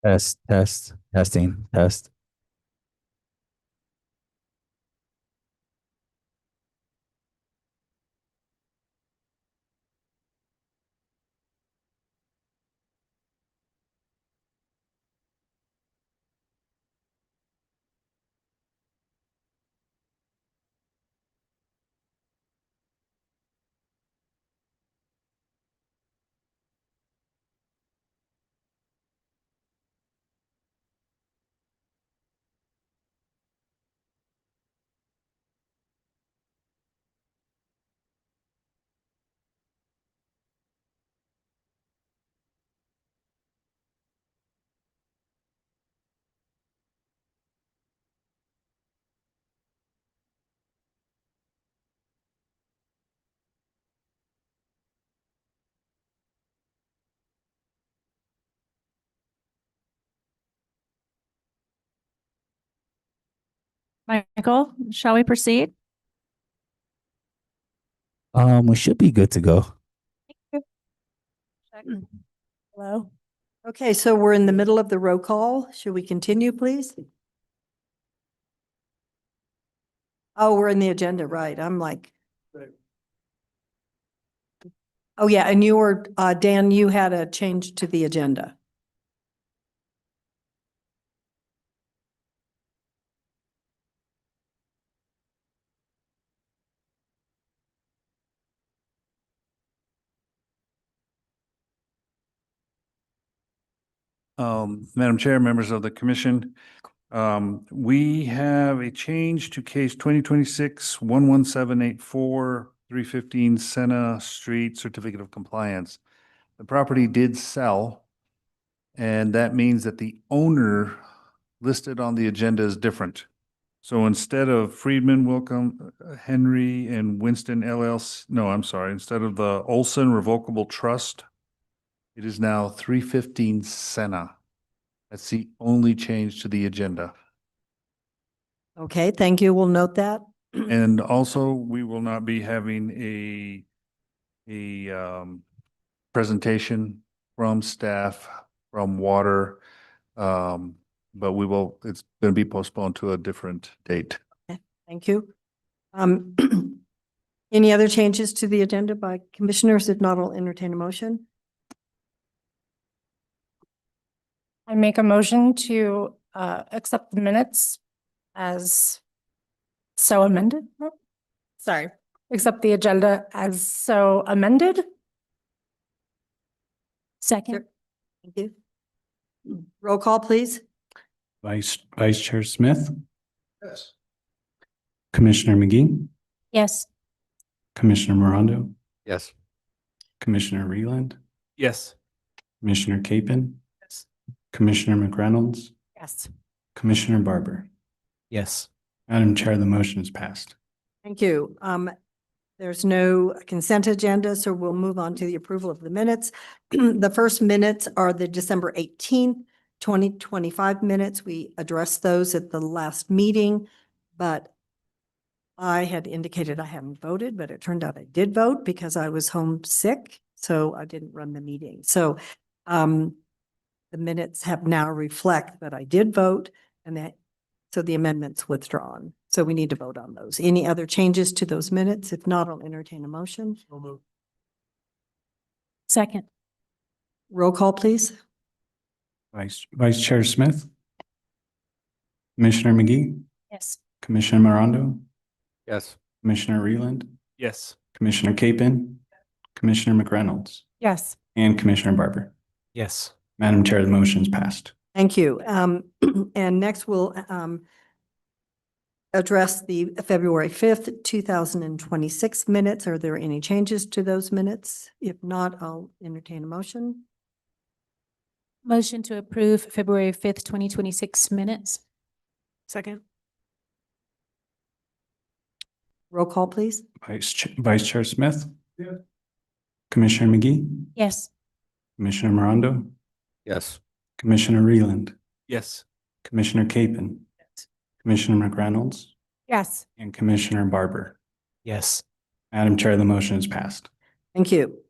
Testing, test. Michael, shall we proceed? We should be good to go. Hello. Okay, so we're in the middle of the roll call. Should we continue, please? Oh, we're in the agenda, right? I'm like. Oh, yeah, and you were, Dan, you had a change to the agenda. Madam Chair, members of the commission, we have a change to case 2026-11784, 315 Senna Street Certificate of Compliance. The property did sell, and that means that the owner listed on the agenda is different. So instead of Friedman, Wilcom, Henry, and Winston LLC, no, I'm sorry, instead of the Olson Revocable Trust, it is now 315 Senna. That's the only change to the agenda. Okay, thank you. We'll note that. And also, we will not be having presentation from staff, from water. But it's going to be postponed to a different date. Thank you. Any other changes to the agenda by commissioners? If not, I'll entertain a motion. I make a motion to accept the minutes as so amended. Oh, sorry, accept the agenda as so amended. Second. Thank you. Roll call, please. Vice Chair Smith, Yes. Commissioner McGee, Yes. Commissioner Morondo, Yes. Commissioner Reland, Yes. Commissioner Capen, Yes. Commissioner McReynolds, Yes. Commissioner Barber. Yes. Madam Chair, the motion is passed. Thank you. There's no consent agenda, so we'll move on to the approval of the minutes. The first minutes are the December 18th, 2025 minutes. We addressed those at the last meeting, but I had indicated I hadn't voted, but it turned out I did vote because I was homesick, so I didn't run the meeting. So the minutes have now reflect that I did vote, and that so the amendment's withdrawn. So we need to vote on those. Any other changes to those minutes? If not, I'll entertain a motion. Second. Roll call, please. Vice Chair Smith, Commissioner McGee, Yes. Commissioner Morondo, Yes. Commissioner Reland, Yes. Commissioner Capen, Commissioner McReynolds, Yes. and Commissioner Barber. Yes. Madam Chair, the motion is passed. Thank you. And next we'll address the February 5th, 2026 minutes. Are there any changes to those minutes? If not, I'll entertain a motion. Motion to approve February 5th, 2026 minutes. Second. Roll call, please. Vice Chair Smith, Commissioner McGee, Yes. Commissioner Morondo, Yes. Commissioner Reland, Yes. Commissioner Capen, Commissioner McReynolds, Yes. and Commissioner Barber. Yes. Madam Chair, the motion is passed. Thank you.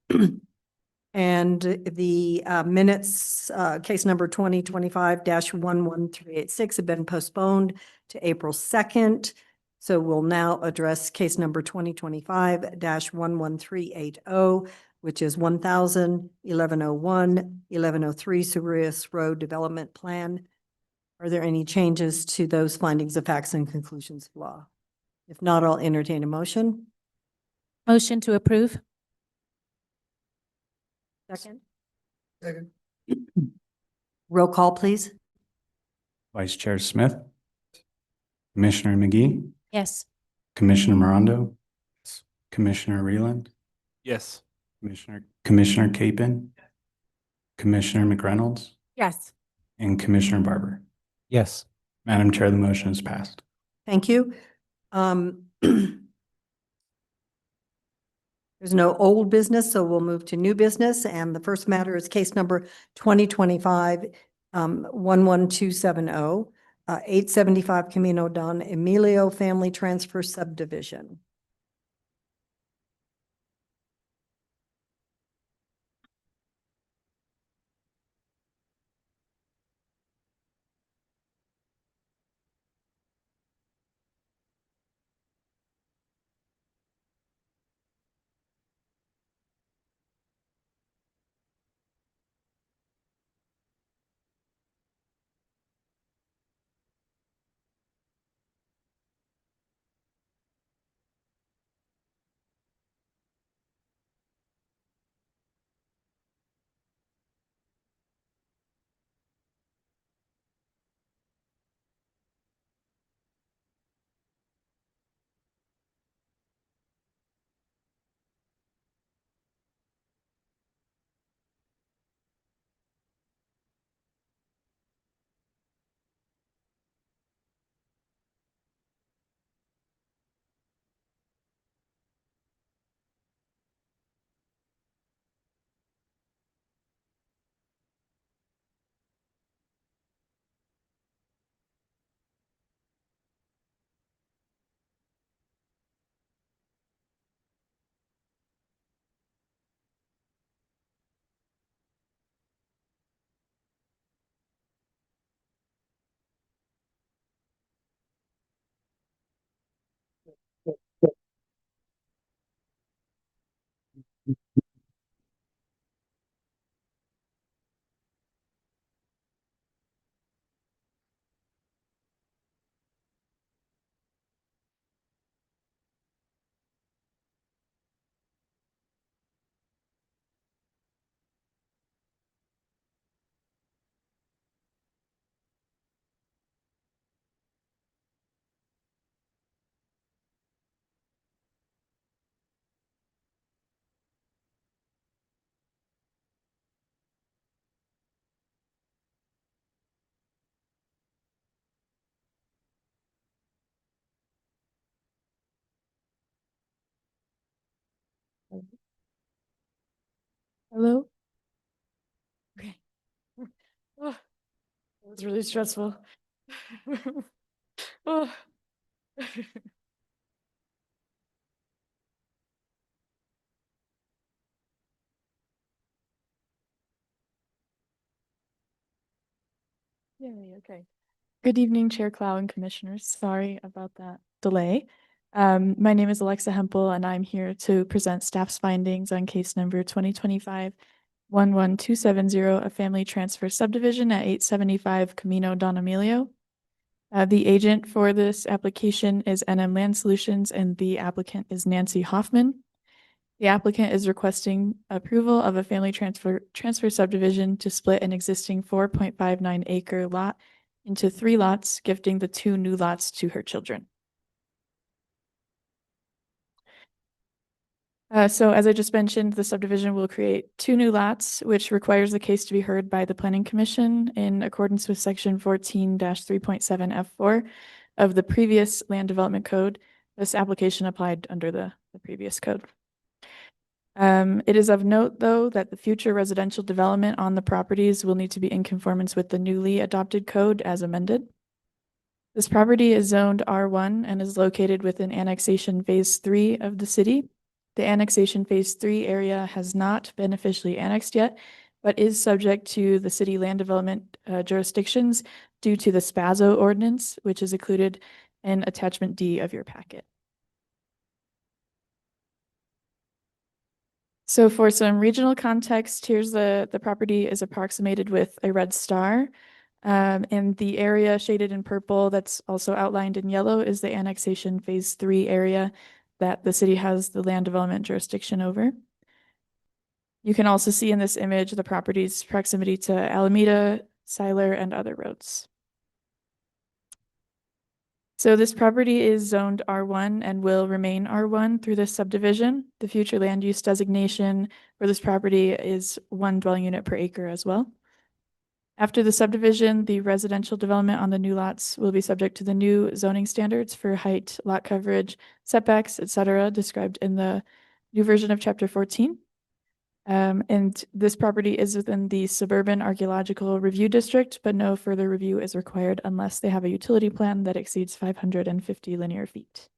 And the minutes, case number 2025-11386 have been postponed to April 2nd. So we'll now address case number 2025-11380, which is 1000, 1101, 1103 Surius Road Development Plan. Are there any changes to those findings of facts and conclusions of law? If not, I'll entertain a motion. Motion to approve? Second. Roll call, please. Vice Chair Smith, Commissioner McGee, Yes. Commissioner Morondo, Yes. Commissioner Reland, Yes. Commissioner Capen, Commissioner McReynolds, Yes. and Commissioner Barber. Yes. Madam Chair, the motion is passed. Thank you. There's no old business, so we'll move to new business. And the first matter is case number 2025-11270, 875 Camino Don Emilio Family Transfer Subdivision. Hello? Okay. Oh, that was really stressful. Oh. Yay, okay. Good evening, Chair Clow and Commissioners. Sorry about that delay. My name is Alexa Hempel, and I'm here to present staff's findings on case number 2025-11270, a family transfer subdivision at 875 Camino Don Emilio. The agent for this application is NM Land Solutions, and the applicant is Nancy Hoffman. The applicant is requesting approval of a family transfer subdivision to split an existing 4.59 acre lot into 3 lots, gifting the 2 new lots to her children. So as I just mentioned, the subdivision will create 2 new lots, which requires the case to be heard by the Planning Commission in accordance with section 14-3.7 F4 of the previous Land Development Code. This application applied under the previous code. It is of note, though, that the future residential development on the properties will need to be in conformance with the newly adopted code as amended. This property is zoned R1 and is located within annexation phase 3 of the city. The annexation phase 3 area has not been officially annexed yet, but is subject to the city land development jurisdictions due to the SPAZO ordinance, which is included in attachment D of your packet. So for some regional context, here's the property is approximated with a red star. And the area shaded in purple that's also outlined in yellow is the annexation phase 3 area that the city has the land development jurisdiction over. You can also see in this image the property's proximity to Alameda, Siler, and other roads. So this property is zoned R1 and will remain R1 through this subdivision. The future land use designation for this property is 1 dwelling unit per acre as well. After the subdivision, the residential development on the new lots will be subject to the new zoning standards for height, lot coverage, setbacks, etc., described in the new version of Chapter 14. And this property is within the Suburban Archaeological Review District, but no further review is required unless they have a utility plan that exceeds 550 linear feet.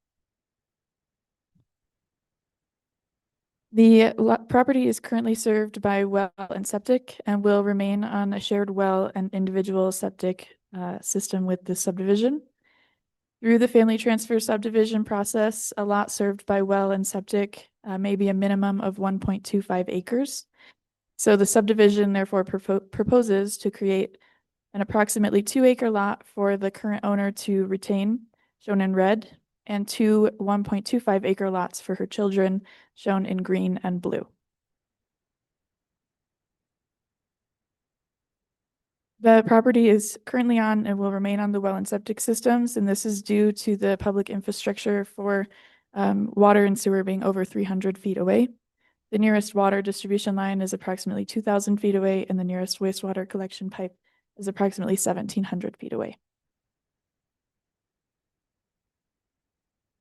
The property is currently served by well and septic and will remain on a shared well and individual septic system with the subdivision. Through the family transfer subdivision process, a lot served by well and septic may be a minimum of 1.25 acres. So the subdivision therefore proposes to create an approximately 2-acre lot for the current owner to retain, shown in red, and 2 1.25-acre lots for her children, shown in green and blue. The property is currently on and will remain on the well and septic systems, and this is due to the public infrastructure for water and sewer being over 300 feet away. The nearest water distribution line is approximately 2,000 feet away, and the nearest wastewater collection pipe is approximately 1,700 feet away.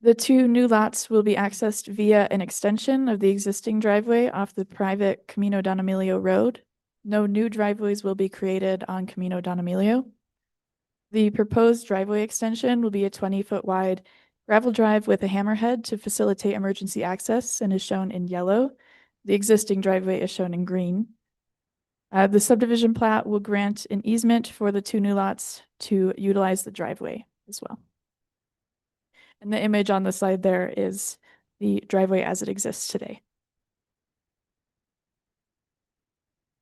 The 2 new lots will be accessed via an extension of the existing driveway off the private Camino Don Emilio Road. No new driveways will be created on Camino Don Emilio. The proposed driveway extension will be a 20-foot wide gravel drive with a hammerhead to facilitate emergency access and is shown in yellow. The existing driveway is shown in green. The subdivision plat will grant an easement for the 2 new lots to utilize the driveway as well. And the image on the slide there is the driveway as it exists today.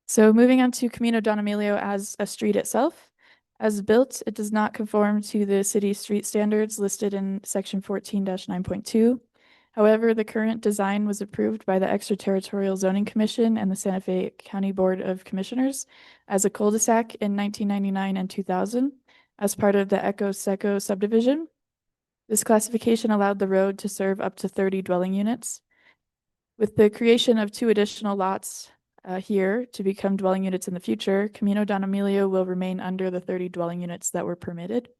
So moving on to Camino Don Emilio as a street itself. As built, it does not conform to the city street standards listed in section 14-9.2. However, the current design was approved by the Extraterritorial Zoning Commission and the Santa Fe County Board of Commissioners as a cul-de-sac in 1999 and 2000 as part of the Echo Seco subdivision. This classification allowed the road to serve up to 30 dwelling units. With the creation of 2 additional lots here to become dwelling units in the future, Camino Don Emilio will remain under the 30 dwelling units that were permitted.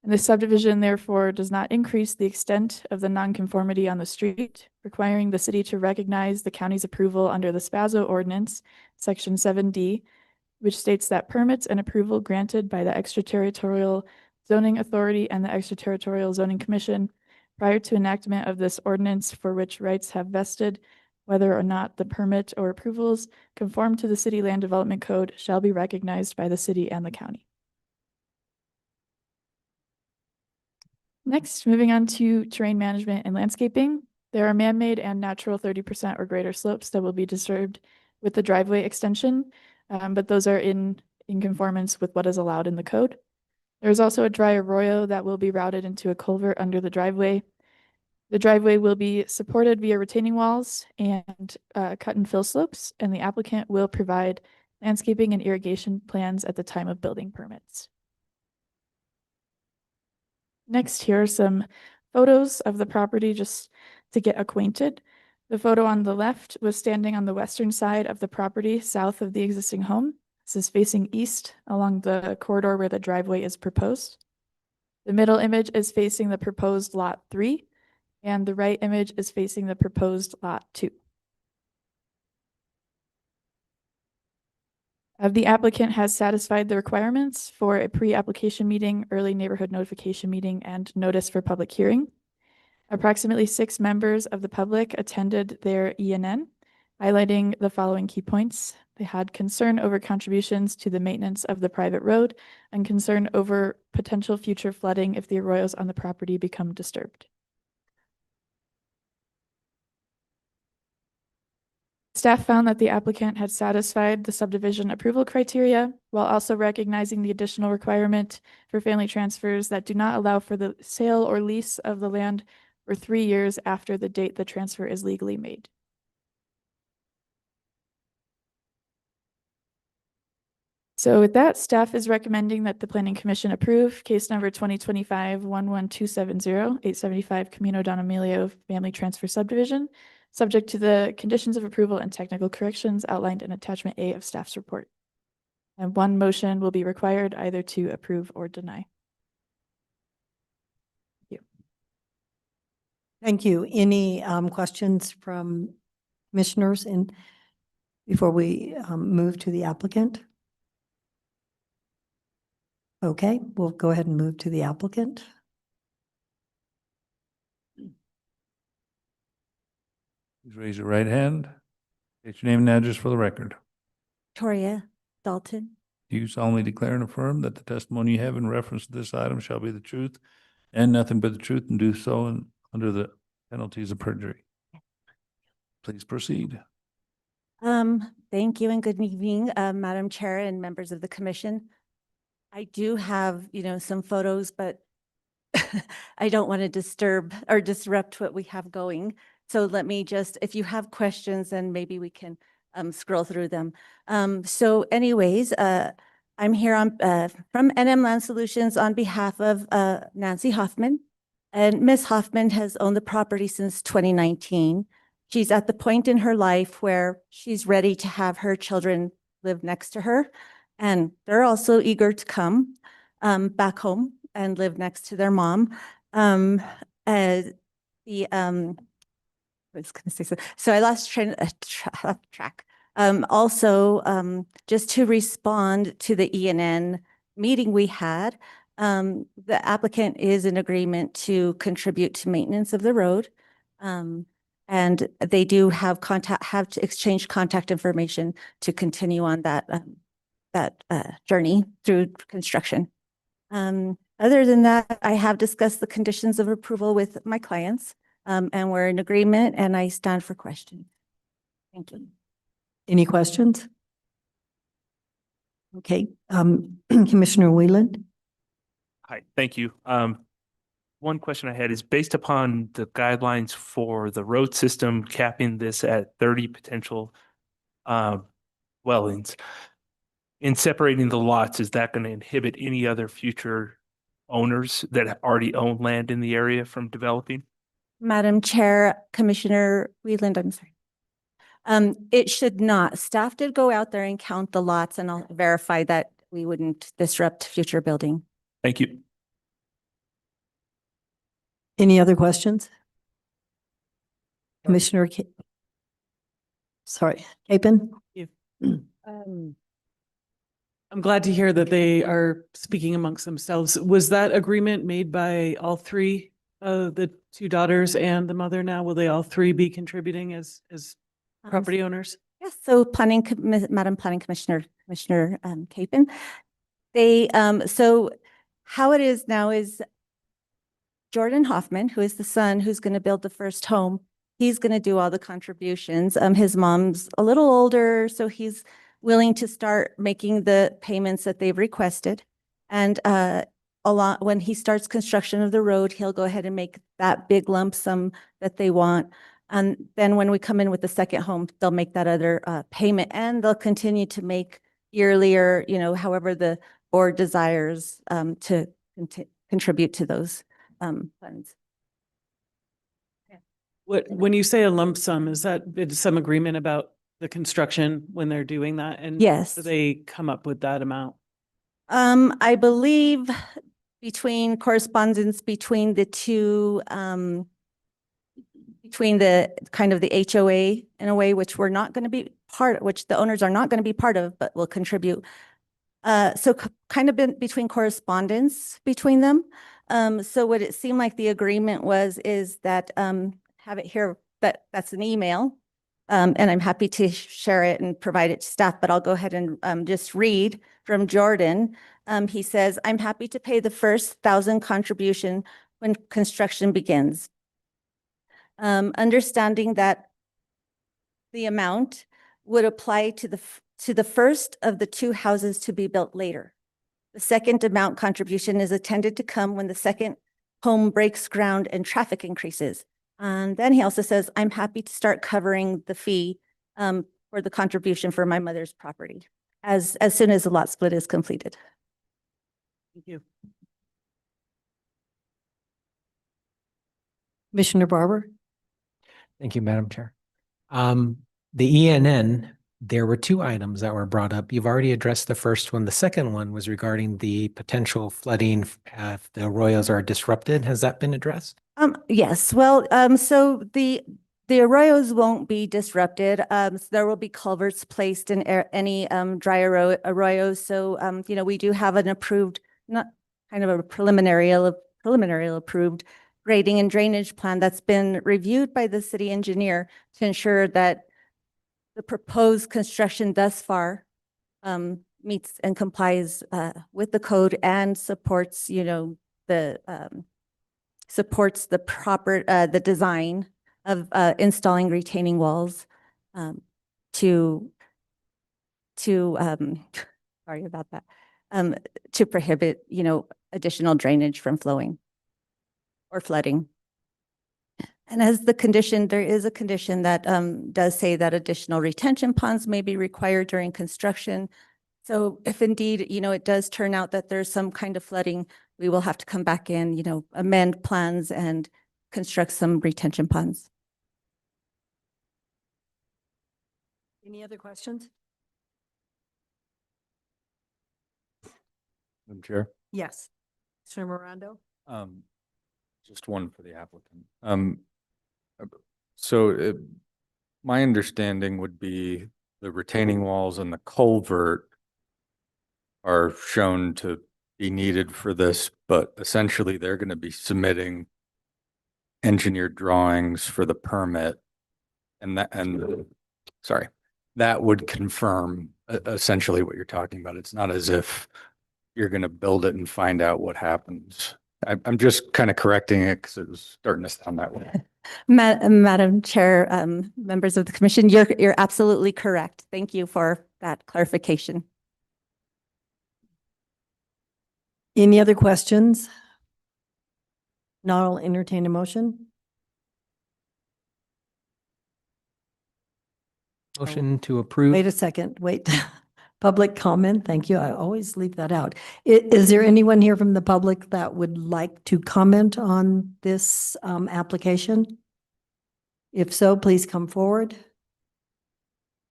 And this subdivision therefore does not increase the extent of the nonconformity on the street, requiring the city to recognize the county's approval under the SPAZO ordinance, section 7D, which states that permits and approval granted by the Extraterritorial Zoning Authority and the Extraterritorial Zoning Commission prior to enactment of this ordinance for which rights have vested, whether or not the permit or approvals conform to the City Land Development Code, shall be recognized by the city and the county. Next, moving on to terrain management and landscaping. There are man-made and natural 30% or greater slopes that will be disturbed with the driveway extension, but those are in conformance with what is allowed in the code. There's also a dry arroyo that will be routed into a culvert under the driveway. The driveway will be supported via retaining walls and cut and fill slopes, and the applicant will provide landscaping and irrigation plans at the time of building permits. Next, here are some photos of the property just to get acquainted. The photo on the left was standing on the western side of the property south of the existing home. This is facing east along the corridor where the driveway is proposed. The middle image is facing the proposed lot 3, and the right image is facing the proposed lot 2. The applicant has satisfied the requirements for a pre-application meeting, early neighborhood notification meeting, and notice for public hearing. Approximately 6 members of the public attended their ENN, highlighting the following key points. They had concern over contributions to the maintenance of the private road and concern over potential future flooding if the arroyos on the property become disturbed. Staff found that the applicant had satisfied the subdivision approval criteria while also recognizing the additional requirement for family transfers that do not allow for the sale or lease of the land for 3 years after the date the transfer is legally made. So with that, staff is recommending that the Planning Commission approve case number 2025-11270, 875 Camino Don Emilio Family Transfer Subdivision, subject to the conditions of approval and technical corrections outlined in attachment A of staff's report. And one motion will be required either to approve or deny. Thank you. Any questions from commissioners before we move to the applicant? Okay, we'll go ahead and move to the applicant. Please raise your right hand. State your name and address for the record. Victoria Dalton. Do you solemnly declare and affirm that the testimony you have in reference to this item shall be the truth and nothing but the truth, and do so under the penalties of perjury? Please proceed. Thank you and good evening, Madam Chair and members of the commission. I do have, some photos, but I don't want to disturb or disrupt what we have going. So let me just, if you have questions, then maybe we can scroll through them. So anyways, I'm here from NM Land Solutions on behalf of Nancy Hoffman. And Ms. Hoffman has owned the property since 2019. She's at the point in her life where she's ready to have her children live next to her. And they're also eager to come back home and live next to their mom. I was going to say so I lost track. Also, just to respond to the ENN meeting we had, the applicant is in agreement to contribute to maintenance of the road. And they do have to exchange contact information to continue on that journey through construction. Other than that, I have discussed the conditions of approval with my clients, and we're in agreement, and I stand for questions. Thank you. Any questions? Okay, Commissioner Wheeland. Hi, thank you. One question I had is based upon the guidelines for the road system capping this at 30 potential dwellings. In separating the lots, is that going to inhibit any other future owners that already own land in the area from developing? Madam Chair, Commissioner Wheeland, I'm sorry. It should not. Staff did go out there and count the lots, and I'll verify that we wouldn't disrupt future building. Thank you. Any other questions? Commissioner Capen? I'm glad to hear that they are speaking amongst themselves. Was that agreement made by all three, the two daughters and the mother now? Will they all three be contributing as property owners? Yes, so Madam Planning Commissioner Capen, they, so how it is now is Jordan Hoffman, who is the son who's going to build the first home, he's going to do all the contributions. His mom's a little older, so he's willing to start making the payments that they've requested. And when he starts construction of the road, he'll go ahead and make that big lump sum that they want. And then when we come in with the second home, they'll make that other payment, and they'll continue to make yearly or, however the board desires to contribute to those funds. When you say a lump sum, is that some agreement about the construction when they're doing that? And Yes. do they come up with that amount? I believe between correspondence between the two, between the kind of the HOA in a way, which we're not going to be which the owners are not going to be part of, but will contribute. So kind of been between correspondence between them. So what it seemed like the agreement was, is that, have it here, that's an email. And I'm happy to share it and provide it to staff, but I'll go ahead and, just read from Jordan. He says, "I'm happy to pay the first 1,000 contribution when construction begins. Understanding that the amount would apply to the first of the 2 houses to be built later. The second amount contribution is intended to come when the second home breaks ground and traffic increases." And then he also says, "I'm happy to start covering the fee for the contribution for my mother's property as soon as the lot split is completed." Thank you. Commissioner Barber? Thank you, Madam Chair. The ENN, there were 2 items that were brought up. You've already addressed the first one. The second one was regarding the potential flooding if the arroyos are disrupted. Has that been addressed? Yes, well, so the arroyos won't be disrupted. So there will be culverts placed in any dry arroyos. So, we do have an approved, not kind of a preliminary approved grading and drainage plan that's been reviewed by the city engineer to ensure that the proposed construction thus far meets and complies with the code and supports, supports the proper, the design of installing retaining walls to sorry about that, to prohibit, additional drainage from flowing or flooding. And as the condition, there is a condition that does say that additional retention ponds may be required during construction. So if indeed, it does turn out that there's some kind of flooding, we will have to come back in, amend plans and construct some retention ponds. Any other questions? Madam Chair. Yes. Commissioner Morondo? Just one for the applicant. So my understanding would be the retaining walls and the culvert are shown to be needed for this, but essentially they're going to be submitting engineered drawings for the permit. And that would confirm essentially what you're talking about. It's not as if you're going to build it and find out what happens. I'm just kind of correcting it because it was starting to sound that way. Madam Chair, members of the commission, you're absolutely correct. Thank you for that clarification. Any other questions? Not, I'll entertain a motion. Motion to approve. Wait a second, wait. Public comment, thank you. I always leave that out. Is there anyone here from the public that would like to comment on this application? If so, please come forward.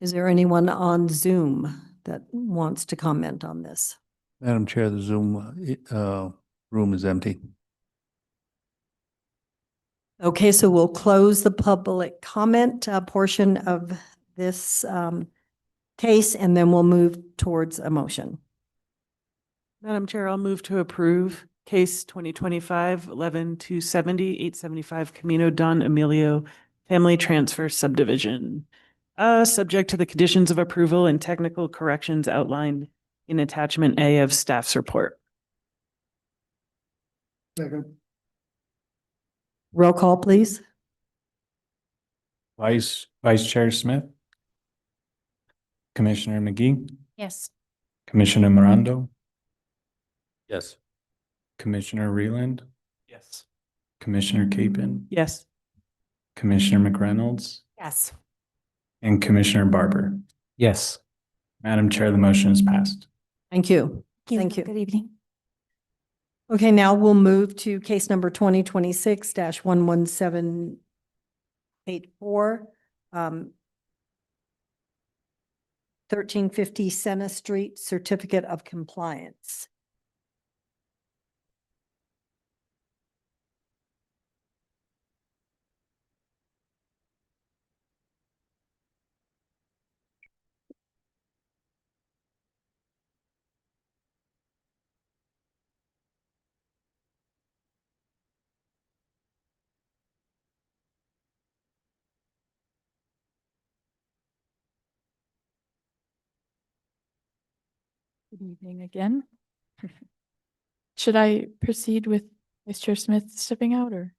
Is there anyone on Zoom that wants to comment on this? Madam Chair, the Zoom room is empty. Okay, so we'll close the public comment portion of this case, and then we'll move towards a motion. Madam Chair, I'll move to approve case 2025-11-270, 875 Camino Don Emilio Family Transfer Subdivision. Subject to the conditions of approval and technical corrections outlined in attachment A of staff's report. Roll call, please. Vice Chair Smith, Commissioner McGee, Yes. Commissioner Morondo, Yes. Commissioner Reland, Yes. Commissioner Capen, Yes. Commissioner McReynolds, Yes. and Commissioner Barber. Yes. Madam Chair, the motion is passed. Thank you. Thank you. Good evening. Okay, now we'll move to case number 2026-11784. 1350 Senna Street, Certificate of Compliance. Good evening again. Should I proceed with Vice Chair Smith stepping out or?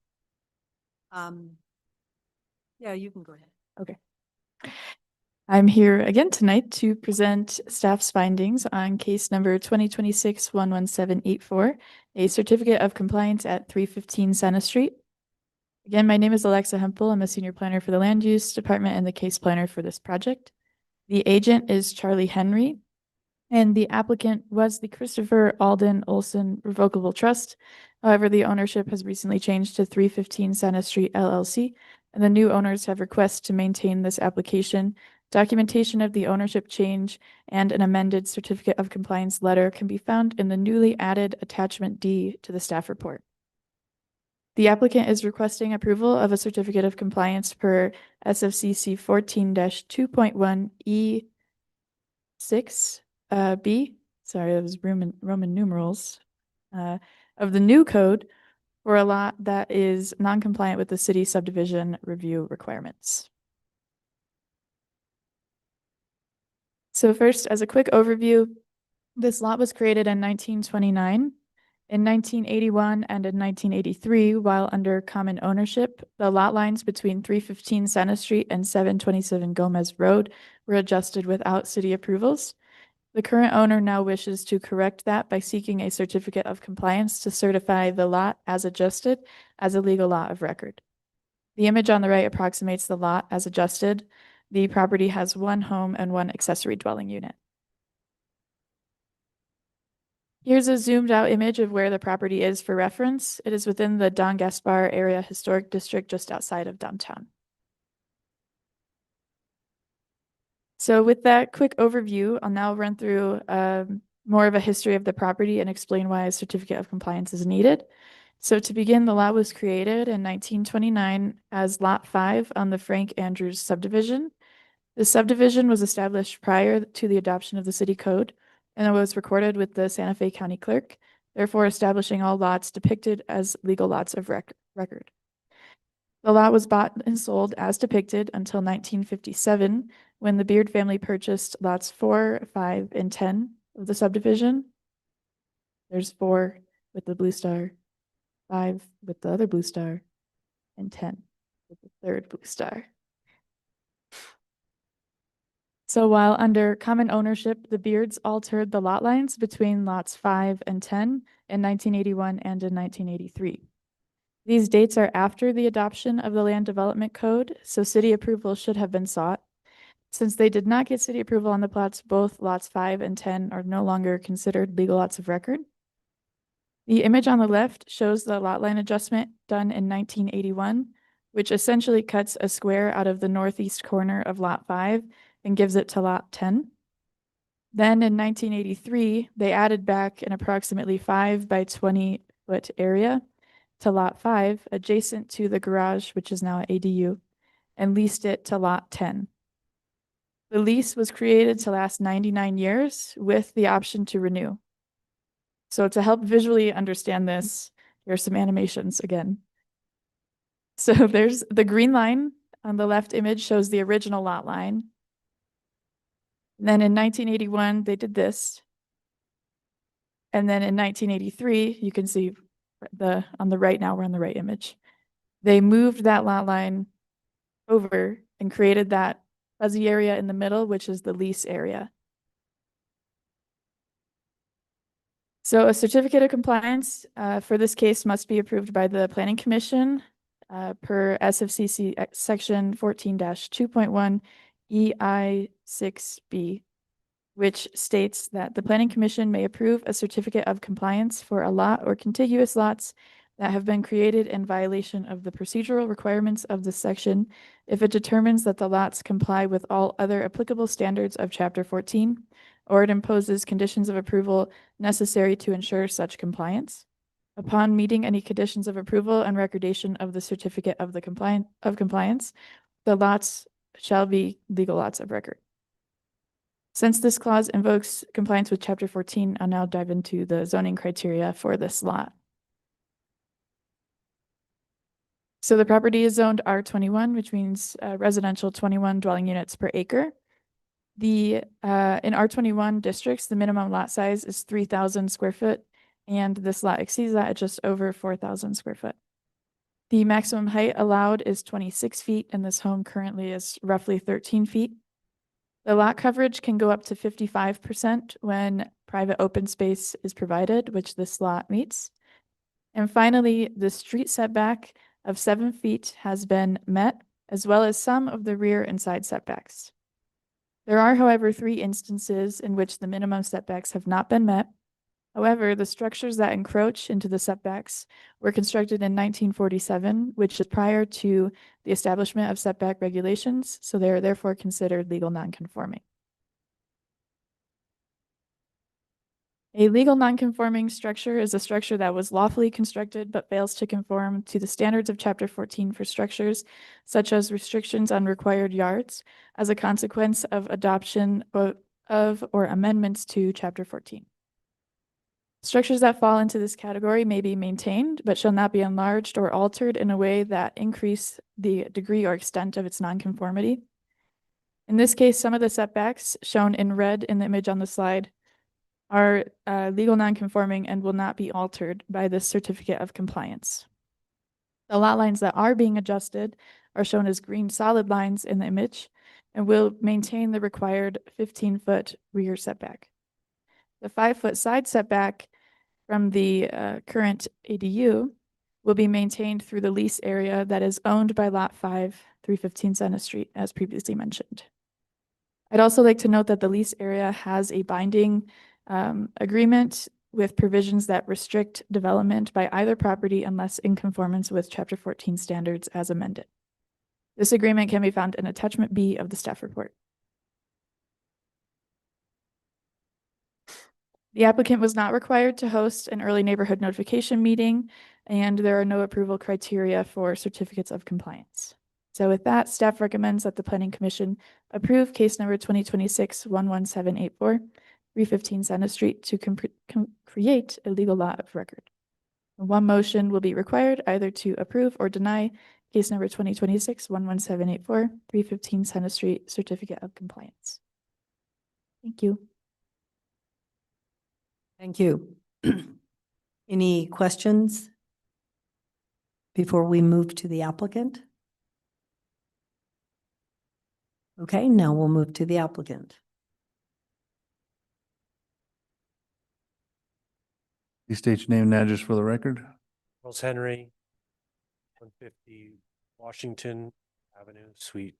Yeah, you can go ahead. Okay. I'm here again tonight to present staff's findings on case number 2026-11784, a certificate of compliance at 315 Senna Street. Again, my name is Alexa Hempel. I'm a senior planner for the land use department and the case planner for this project. The agent is Charlie Henry, and the applicant was the Christopher Alden Olson Revocable Trust. However, the ownership has recently changed to 315 Senna Street LLC, and the new owners have requested to maintain this application. Documentation of the ownership change and an amended certificate of compliance letter can be found in the newly added attachment D to the staff report. The applicant is requesting approval of a certificate of compliance per SFCC 14-2.1 E6 B, sorry, that was Roman numerals, of the new code for a lot that is non-compliant with the city subdivision review requirements. So first, as a quick overview, this lot was created in 1929. In 1981 and in 1983, while under common ownership, the lot lines between 315 Senna Street and 727 Gomez Road were adjusted without city approvals. The current owner now wishes to correct that by seeking a certificate of compliance to certify the lot as adjusted as a legal lot of record. The image on the right approximates the lot as adjusted. The property has one home and one accessory dwelling unit. Here's a zoomed out image of where the property is for reference. It is within the Don Gaspar Area Historic District just outside of downtown. So with that quick overview, I'll now run through more of a history of the property and explain why a certificate of compliance is needed. So to begin, the lot was created in 1929 as Lot 5 on the Frank Andrews subdivision. The subdivision was established prior to the adoption of the city code, and it was recorded with the Santa Fe County Clerk, therefore establishing all lots depicted as legal lots of record. The lot was bought and sold as depicted until 1957, when the Beard family purchased lots 4, 5, and 10 of the subdivision. There's 4 with the blue star, 5 with the other blue star, and 10 with the third blue star. So while under common ownership, the Beards altered the lot lines between lots 5 and 10 in 1981 and in 1983. These dates are after the adoption of the Land Development Code, so city approval should have been sought. Since they did not get city approval on the plots, both lots 5 and 10 are no longer considered legal lots of record. The image on the left shows the lot line adjustment done in 1981, which essentially cuts a square out of the northeast corner of lot 5 and gives it to lot 10. Then in 1983, they added back an approximately 5 by 20 foot area to lot 5 adjacent to the garage, which is now an ADU, and leased it to lot 10. The lease was created to last 99 years with the option to renew. So to help visually understand this, here are some animations again. So there's the green line on the left image shows the original lot line. And then in 1981, they did this. And then in 1983, you can see on the right now, we're on the right image. They moved that lot line over and created that fuzzy area in the middle, which is the lease area. So a certificate of compliance for this case must be approved by the Planning Commission per SFCC section 14-2.1 EI6B, which states that the Planning Commission may approve a certificate of compliance for a lot or contiguous lots that have been created in violation of the procedural requirements of this section if it determines that the lots comply with all other applicable standards of Chapter 14, or it imposes conditions of approval necessary to ensure such compliance. Upon meeting any conditions of approval and recordation of the certificate of compliance, the lots shall be legal lots of record. Since this clause invokes compliance with Chapter 14, I'll now dive into the zoning criteria for this lot. So the property is zoned R21, which means residential 21 dwelling units per acre. In R21 districts, the minimum lot size is 3,000 square foot, and this lot exceeds that at just over 4,000 square foot. The maximum height allowed is 26 feet, and this home currently is roughly 13 feet. The lot coverage can go up to 55% when private open space is provided, which this lot meets. And finally, the street setback of 7 feet has been met, as well as some of the rear and side setbacks. There are, however, 3 instances in which the minimum setbacks have not been met. However, the structures that encroach into the setbacks were constructed in 1947, which is prior to the establishment of setback regulations, so they are therefore considered legal nonconforming. A legal nonconforming structure is a structure that was lawfully constructed but fails to conform to the standards of Chapter 14 for structures, such as restrictions on required yards, as a consequence of adoption of or amendments to Chapter 14. Structures that fall into this category may be maintained, but shall not be enlarged or altered in a way that increase the degree or extent of its nonconformity. In this case, some of the setbacks shown in red in the image on the slide are legal nonconforming and will not be altered by this certificate of compliance. The lot lines that are being adjusted are shown as green solid lines in the image and will maintain the required 15-foot rear setback. The 5-foot side setback from the current ADU will be maintained through the lease area that is owned by Lot 5, 315 Senna Street, as previously mentioned. I'd also like to note that the lease area has a binding agreement with provisions that restrict development by either property unless in conformance with Chapter 14 standards as amended. This agreement can be found in Attachment B of the staff report. The applicant was not required to host an early neighborhood notification meeting, and there are no approval criteria for certificates of compliance. So with that, staff recommends that the Planning Commission approve case number 2026-11784, 315 Senna Street, to create a legal lot of record. One motion will be required either to approve or deny case number 2026-11784, 315 Senna Street, certificate of compliance. Thank you. Thank you. Any questions before we move to the applicant? Okay, now we'll move to the applicant. Please state your name and address for the record. Charles Henry, 150 Washington Avenue, Suite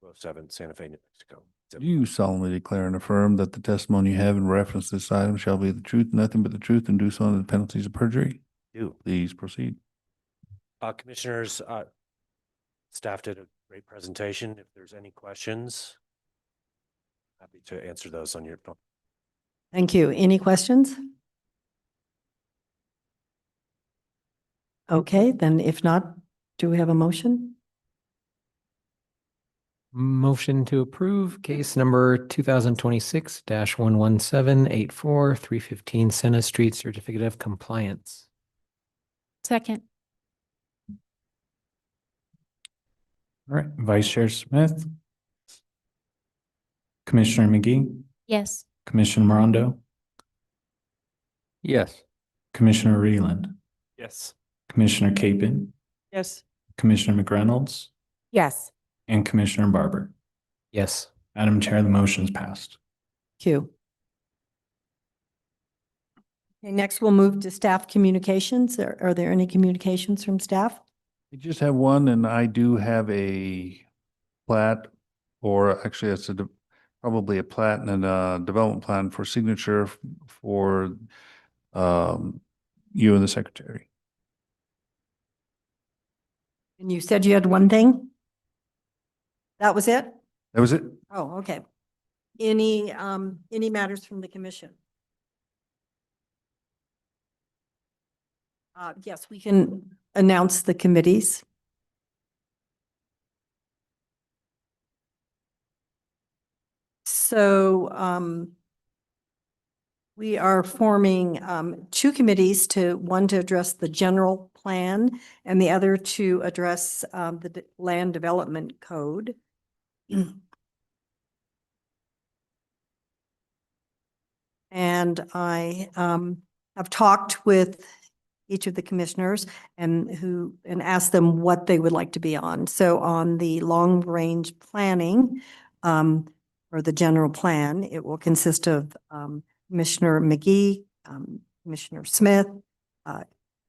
207, Santa Fe, New Mexico. Do you solemnly declare and affirm that the testimony you have in reference to this item shall be the truth, nothing but the truth, and do so under the penalties of perjury? Do. Please proceed. Commissioners, staff did a great presentation. If there's any questions, happy to answer those on your phone. Thank you. Any questions? Okay, then if not, do we have a motion? Motion to approve case number 2026-11784, 315 Senna Street, certificate of compliance. Second. All right, Vice Chair Smith. Commissioner McGee, Yes. Commissioner Morondo, Yes. Commissioner Reland, Yes. Commissioner Capen, Yes. Commissioner McReynolds, Yes. and Commissioner Barber. Yes. Madam Chair, the motion is passed. Thank you. Okay, next we'll move to staff communications. Are there any communications from staff? We just have one, and I do have a plat, or actually it's probably a plat and a development plan for signature for you and the secretary. And you said you had one thing? That was it? That was it? Oh, okay. Any matters from the commission? Yes, we can announce the committees. So, we are forming, 2 committees one to address the general plan and the other to address, the land development code. And I have talked with each of the commissioners and asked them what they would like to be on. So on the long-range planning, or the general plan, it will consist of Commissioner McGee, Commissioner Smith,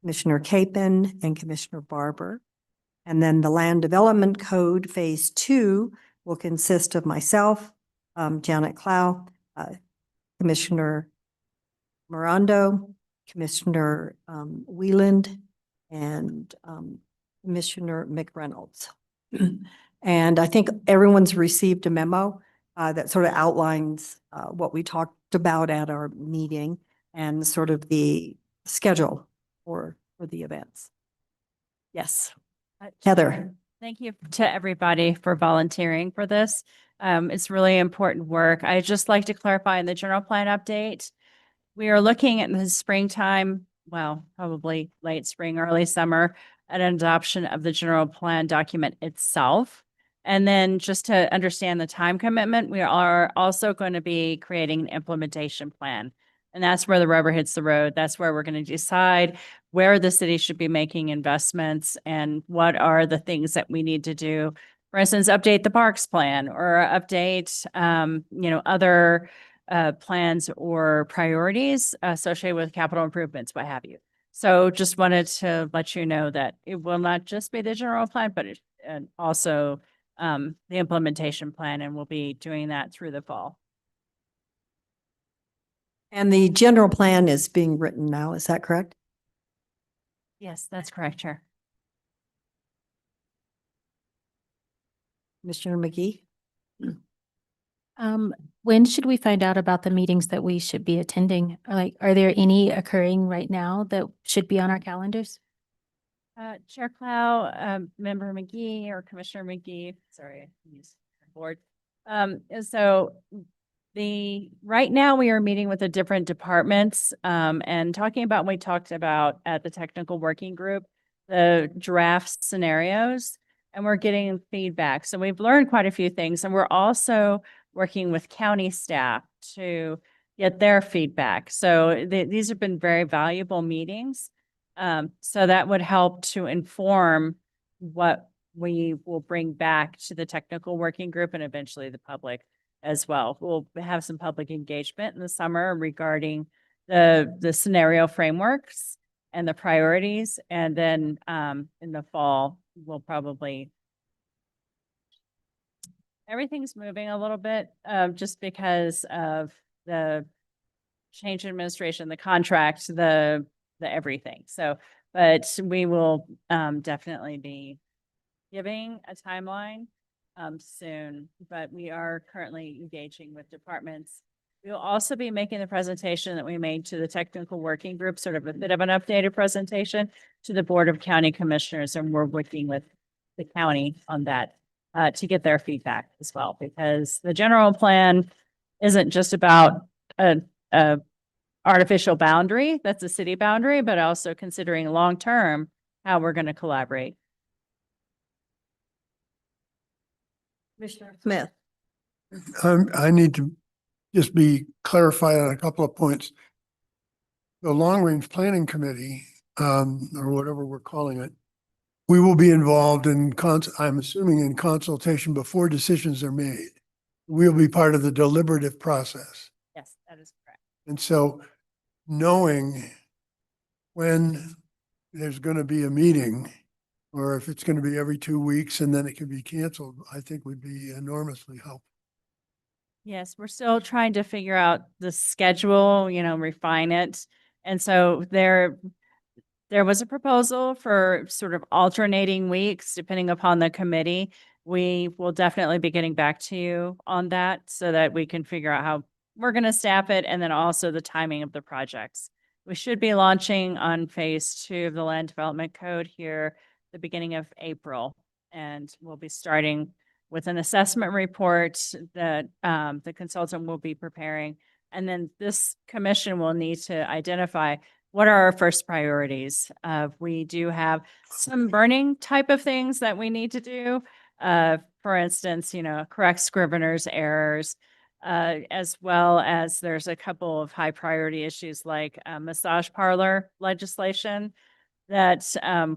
Commissioner Capen, and Commissioner Barber. And then the Land Development Code Phase 2 will consist of myself, Janet Clow, Commissioner Mirando, Commissioner Wieland, and Commissioner McReynolds. And I think everyone's received a memo that sort of outlines what we talked about at our meeting and sort of the schedule for the events. Yes, Heather. Thank you to everybody for volunteering for this. It's really important work. I'd just like to clarify in the general plan update, we are looking at the springtime, well, probably late spring, early summer, at an adoption of the general plan document itself. And then just to understand the time commitment, we are also going to be creating an implementation plan. And that's where the rubber hits the road. That's where we're going to decide where the city should be making investments and what are the things that we need to do. For instance, update the parks plan or update, other plans or priorities associated with capital improvements, what have you. So just wanted to let you know that it will not just be the general plan, but and also the implementation plan, and we'll be doing that through the fall. And the general plan is being written now, is that correct? Yes, that's correct, Chair. Commissioner McGee? When should we find out about the meetings that we should be attending? Like, are there any occurring right now that should be on our calendars? Chair Clow, Member McGee or Commissioner McGee, sorry, use board. So right now we are meeting with the different departments and talking about what we talked about at the technical working group, the draft scenarios, and we're getting feedback. So we've learned quite a few things, and we're also working with county staff to get their feedback. So these have been very valuable meetings. So that would help to inform what we will bring back to the technical working group and eventually the public as well. We'll have some public engagement in the summer regarding the scenario frameworks and the priorities. And then in the fall, we'll probably everything's moving a little bit just because of the change in administration, the contract, the everything. So, but we will definitely be giving a timeline soon, but we are currently engaging with departments. We'll also be making the presentation that we made to the technical working group, sort of a bit of an updated presentation to the Board of County Commissioners, and we're working with the county on that to get their feedback as well, because the general plan isn't just about a artificial boundary, that's a city boundary, but also considering long-term how we're going to collaborate. Commissioner Smith? I need to just be clarified on a couple of points. The Long Range Planning Committee, or whatever we're calling it, we will be involved in, I'm assuming, in consultation before decisions are made. We'll be part of the deliberative process. Yes, that is correct. And so knowing when there's going to be a meeting, or if it's going to be every 2 weeks and then it can be canceled, I think would be enormously helpful. Yes, we're still trying to figure out the schedule, refine it. And so there was a proposal for sort of alternating weeks, depending upon the committee. We will definitely be getting back to you on that so that we can figure out how we're going to staff it, and then also the timing of the projects. We should be launching on phase 2 of the Land Development Code here the beginning of April, and we'll be starting with an assessment report that the consultant will be preparing. And then this commission will need to identify what are our first priorities. We do have some burning type of things that we need to do. For instance, correct scrivener's errors, as well as there's a couple of high priority issues like massage parlor legislation that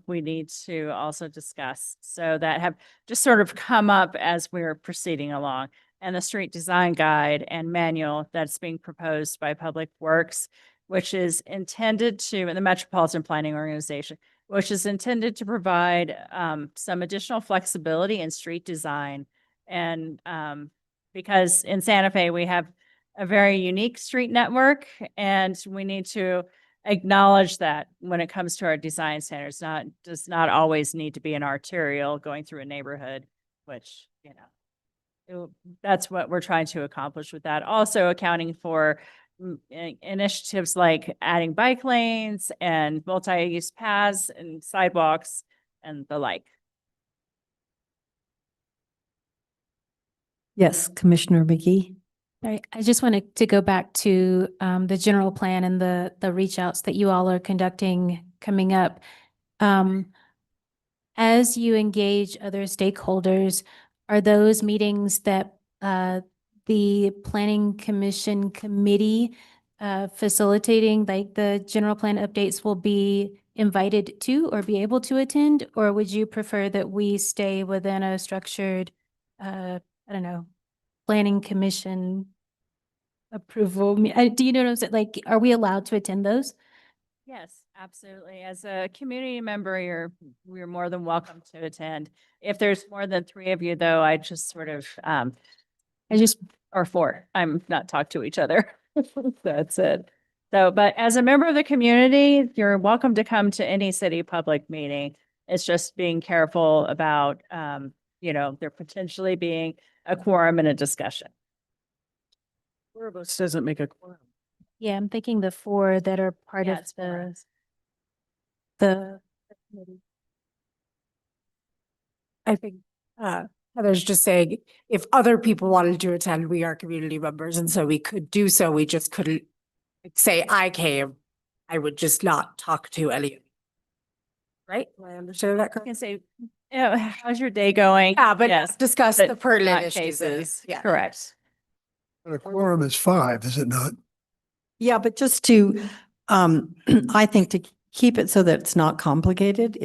we need to also discuss. So that have just sort of come up as we're proceeding along. And the street design guide and manual that's being proposed by Public Works, which is intended to, and the Metropolitan Planning Organization, which is intended to provide some additional flexibility in street design. And because in Santa Fe, we have a very unique street network, and we need to acknowledge that when it comes to our design standards, does not always need to be an arterial going through a neighborhood, which, that's what we're trying to accomplish with that. Also accounting for initiatives like adding bike lanes and multi-use paths and sidewalks and the like. Yes, Commissioner McGee. Sorry, I just wanted to go back to the general plan and the reach outs that you all are conducting coming up. As you engage other stakeholders, are those meetings that the Planning Commission committee facilitating, like the general plan updates, will be invited to or be able to attend? Or would you prefer that we stay within a structured, I don't know, Planning Commission approval? Do you know what I'm saying? Like, are we allowed to attend those? Yes, absolutely. As a community member, you're more than welcome to attend. If there's more than 3 of you, though, I just sort of, or 4, I'm not talk to each other. That's it. So, but as a member of the community, you're welcome to come to any city public meeting. It's just being careful about, there potentially being a quorum and a discussion. Four of us doesn't make a quorum. Yeah, I'm thinking the 4 that are part Yeah, of it's 4. the committee. I think Heather's just saying, if other people wanted to attend, we are community members, and so we could do so. We just couldn't say I came. I would just not talk to any of you. Right? Do I understand that I correctly? can say, how's your day going? Yeah, but Yes, discuss but the pertinent not issues. cases. Yeah. Correct. But a quorum is 5, is it not? Yeah, but just to, I think to keep it so that it's not complicated,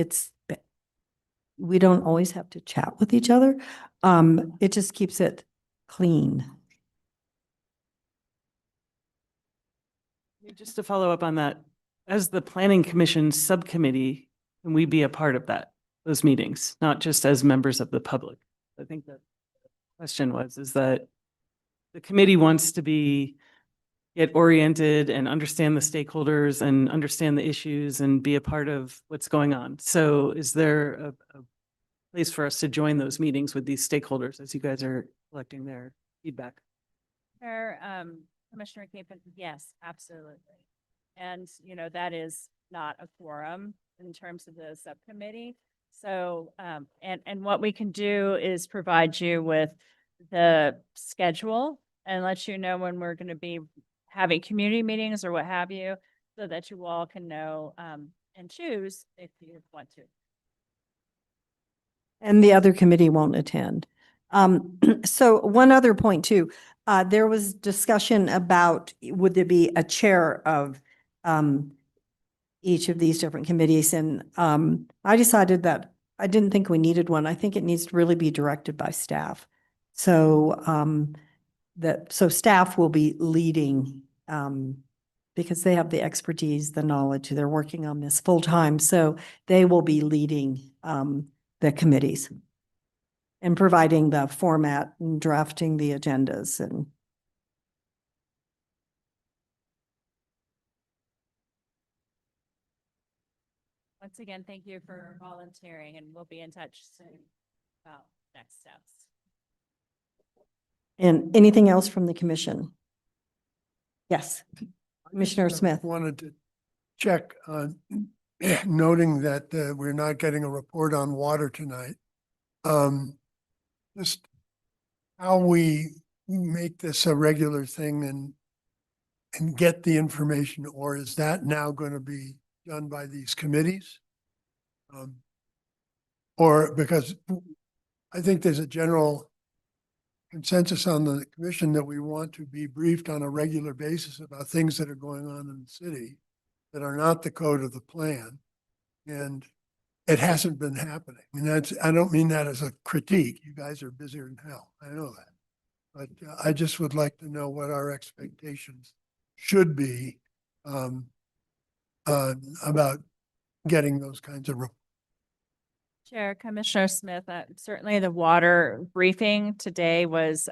we don't always have to chat with each other. It just keeps it clean. Just to follow up on that, as the Planning Commission subcommittee, can we be a part of those meetings, not just as members of the public? I think that the question is that the committee wants to get oriented and understand the stakeholders and understand the issues and be a part of what's going on. So is there a place for us to join those meetings with these stakeholders as you guys are collecting their feedback? Commissioner Capon, yes, absolutely. And, that is not a quorum in terms of the subcommittee. So, and what we can do is provide you with the schedule and let you know when we're going to be having community meetings or what have you, so that you all can know and choose if you want to. And the other committee won't attend. So one other point too, there was discussion about, would there be a chair of each of these different committees? And I decided that I didn't think we needed one. I think it needs to really be directed by staff. So so staff will be leading because they have the expertise, the knowledge. They're working on this full time. So they will be leading the committees and providing the format and drafting the agendas and. Once again, thank you for volunteering, and we'll be in touch soon about next steps. And anything else from the commission? Yes, Commissioner Smith. Wanted to check on noting that we're not getting a report on water tonight. Just how we make this a regular thing and get the information, or is that now going to be done by these committees? Or because I think there's a general consensus on the commission that we want to be briefed on a regular basis about things that are going on in the city that are not the code of the plan. And it hasn't been happening. And that's, I don't mean that as a critique. You guys are busier than hell. I know that. But I just would like to know what our expectations should be about getting those kinds of reports. Chair, Commissioner Smith, certainly the water briefing today was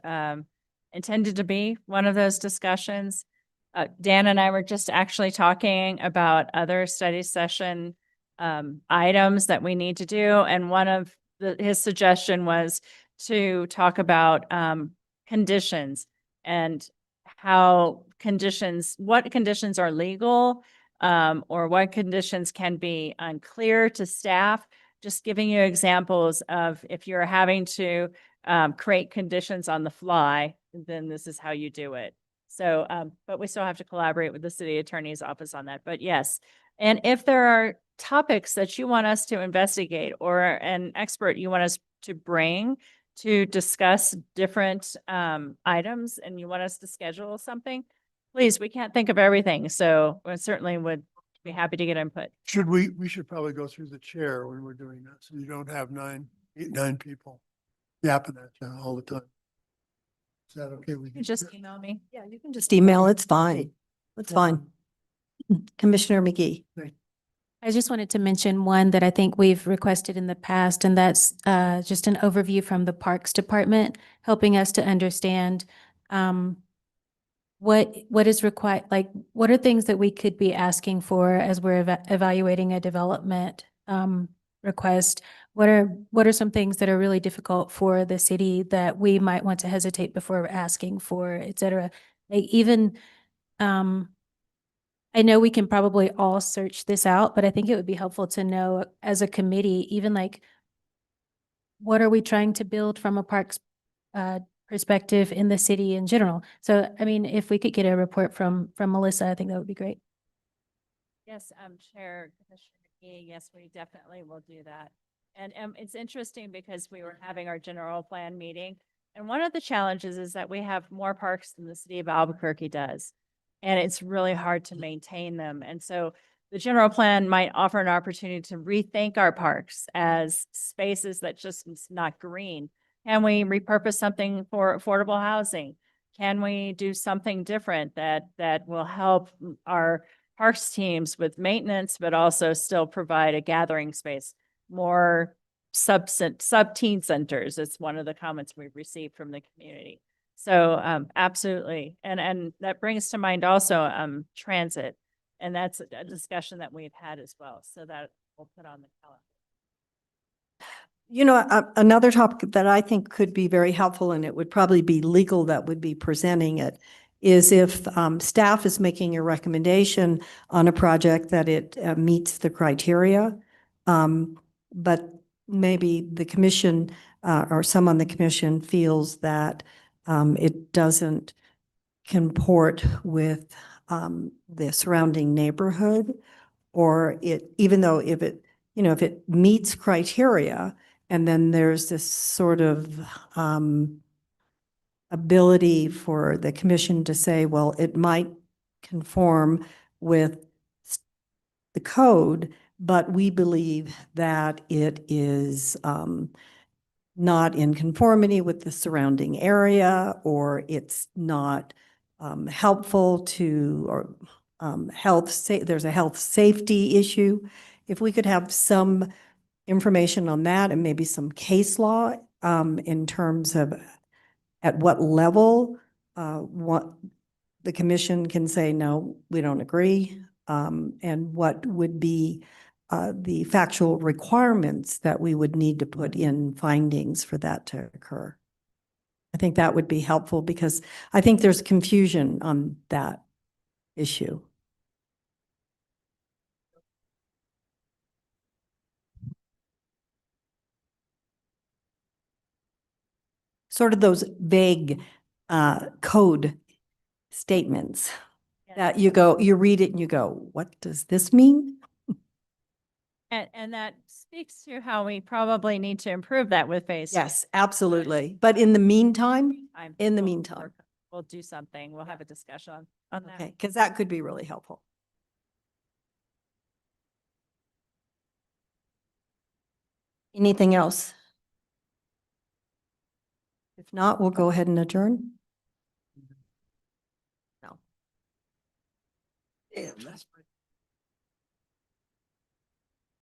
intended to be one of those discussions. Dan and I were just actually talking about other study session items that we need to do. And one of his suggestion was to talk about conditions and how conditions, what conditions are legal or what conditions can be unclear to staff. Just giving you examples of if you're having to create conditions on the fly, then this is how you do it. So, but we still have to collaborate with the city attorney's office on that. But yes, and if there are topics that you want us to investigate or an expert you want us to bring to discuss different items and you want us to schedule something, please, we can't think of everything. So we certainly would be happy to get input. We should probably go through the chair when we're doing that, so you don't have 9 people yapping at you all the time. Is that okay with you? Just email me. Yeah, you can just email. It's fine. It's fine. Commissioner McGee. I just wanted to mention one that I think we've requested in the past, and that's just an overview from the Parks Department, helping us to understand what is required, like what are things that we could be asking for as we're evaluating a development request? What are some things that are really difficult for the city that we might want to hesitate before asking for, et cetera? Like even, I know we can probably all search this out, but I think it would be helpful to know as a committee, even like, what are we trying to build from a parks perspective in the city in general? So, I mean, if we could get a report from Melissa, I think that would be great. Yes, Chair Commissioner McGee, yes, we definitely will do that. And it's interesting because we were having our general plan meeting. And one of the challenges is that we have more parks than the city of Albuquerque does. And it's really hard to maintain them. And so the general plan might offer an opportunity to rethink our parks as spaces that just is not green. Can we repurpose something for affordable housing? Can we do something different that will help our parks teams with maintenance, but also still provide a gathering space? More sub-teen centers. It's one of the comments we've received from the community. So absolutely. And that brings to mind also transit. And that's a discussion that we've had as well. So that we'll put on the calendar. You know, another topic that I think could be very helpful, and it would probably be legal that would be presenting it, is if staff is making a recommendation on a project that it meets the criteria, but maybe the commission or some on the commission feels that it doesn't comport with the surrounding neighborhood, or it, even though if it, you know, if it meets criteria, and then there's this sort of ability for the commission to say, well, it might conform with the code, but we believe that it is not in conformity with the surrounding area, or it's not helpful to, or there's a health safety issue. If we could have some information on that and maybe some case law in terms of at what level what the commission can say, no, we don't agree, and what would be the factual requirements that we would need to put in findings for that to occur. I think that would be helpful because I think there's confusion on that issue. Sort of those vague code statements that you read it and you go, what does this mean? And that speaks to how we probably need to improve that with phase. Yes, absolutely. But in the meantime, in the we'll meantime. work- We'll do something. We'll have a discussion on that. Okay, because that could be really helpful. Anything else? If not, we'll go ahead and adjourn. No. Damn, that's pretty